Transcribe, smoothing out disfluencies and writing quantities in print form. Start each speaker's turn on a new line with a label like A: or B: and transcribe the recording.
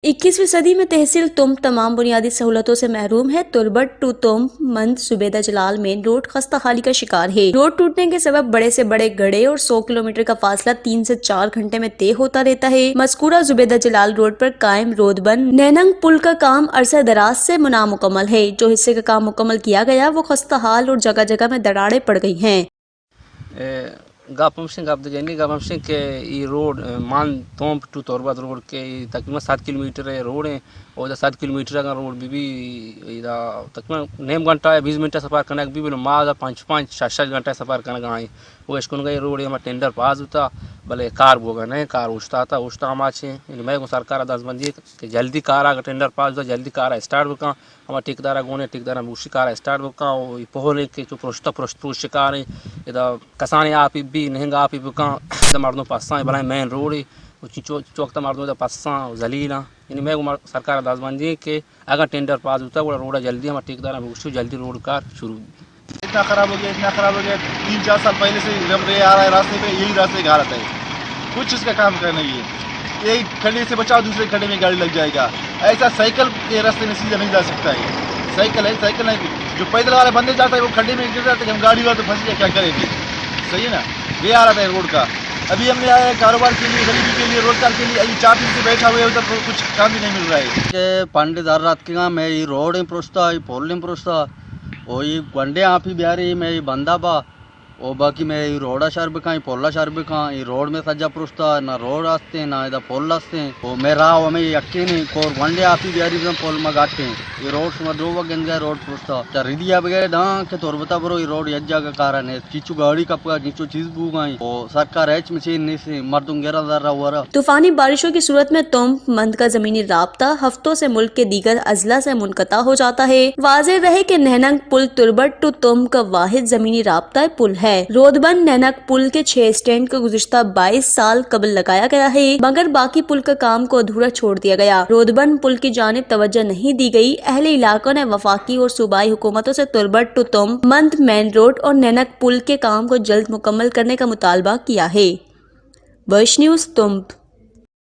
A: 21वीं सदी में तहसील तुम तमाम बुनियादी सहूलतों से महरूम है। तुर्बट टू तुम मंद सुबेदा जलाल मेन रोड खस्ता हाली का शिकार है। रोड टूटने के सबब बड़े से बड़े गड्ढे और 100 किलोमीटर का फासला 3 से 4 घंटे में तय होता रहता है। मज़कूरा जुबेदा जलाल रोड पर कायम रोदबंद नैनंग पुल का काम अरसा दराज से नामुकम्मल है। जो हिस्से का काम मुकम्मल किया गया वो खस्ता हाल और जगह जगह में दरारें पड़ गई हैं।
B: गापमसिंह के ये रोड मान तोम टू तोरबत रोड के तकरीबन 7 किलोमीटर रोड है और 7 किलोमीटर का रोड भी तकरीबन नेम घंटा 20 मिनट सफ़र करने भी बोले माँ 5-5-6 घंटा सफ़र करने आई वो इसको गई रोड हमारा टेंडर पास होता भले कार बोगा नहीं कार उछता था उछता हमारे मैं को सरकार दसबंदी कि जल्दी कार आकर टेंडर पास हो जल्दी कार स्टार्ट बुका हमारा ठेकेदार गोने ठेकेदार उसी कार स्टार्ट बुका पोहले के जो प्रोश्ता कार इधर कसाने आप भी नहंगा आप बुका मर्दों पासा भला मेन रोड चौकता मर्दों पासा जलीला यानी मैं सरकार दसबंदी के अगर टेंडर पास होता वो रोड जल्दी हमारे ठेकेदार उसी जल्दी रोड कार शुरू
C: इतना ख़राब हो गया 3-4 साल पहले से जब रे आ रहा है रास्ते पे यही रास्ते का हालत है। कुछ इसका काम करना ही है। एक खड्डे से बचाओ दूसरे खड्डे में गाड़ी लग जाएगा। ऐसा साइकिल के रास्ते में सीधा नहीं जा सकता है। साइकिल है जो पैदल वाले बंदे जाता है वो खड्डे में गिर जाते हैं। हम गाड़ी वाले तो फंस गया क्या करेंगे। सही है ना। ये आ रहा था रोड का। अभी हमने आया है कारोबार के लिए गरीबी के लिए रोजगार के लिए। अभी 4 दिन से बैठा हुए उधर कुछ काम भी नहीं मिल रहा है।
D: पंडित रात के मैं ये रोड में परोसता पोल में परोसता और ये गंडे आप ही बिहारी मैं ये बंदा बा और बाकी मैं ये रोड़ा शहर भी कहाँ पोला शहर भी कहाँ ये रोड में सज्जा परोसता ना रोड आते हैं ना इधर पोल आते हैं और मैं रहा मैं यक्के नहीं और गंडे आप ही बिहारी पोल में गाते हैं ये रोड से दो वगैरह गया रोड परोसता रिदिया बगैर ढां के तोर बता बरो ये रोड यज्जा का कारण है चीचू गाड़ी कपका चीचू चीज बुगाई और सरकार एच मशीन नहीं से मर्दों 11,000 हुआ।
A: तूफानी बारिशों की सूरत में तुम मंद का जमीनी राब्ता हफ्तों से मुल्क के दीगर अजला से मुनक़ता हो जाता है। वाज़ेह रहे कि नैनंग पुल तुर्बट टू तुम का वाहिद जमीनी राब्ता पुल है। रोदबंद नैनंग पुल के 6 स्टैंड को गुज़िश्ता 22 साल कबल लगाया गया है मगर बाकी पुल का काम को अधूरा छोड़ दिया गया। रोदबंद पुल की जानिब तवज्जो नहीं दी गई। अहले इलाकों ने वफाकी और सूबाई हुकूमतों से तुर्बट टू तुम मंद मेन रोड और नैनंग पुल के काम को जल्द मुकम्मल करने का मुतालबा किया है। वर्ष न्यूज़ तुम।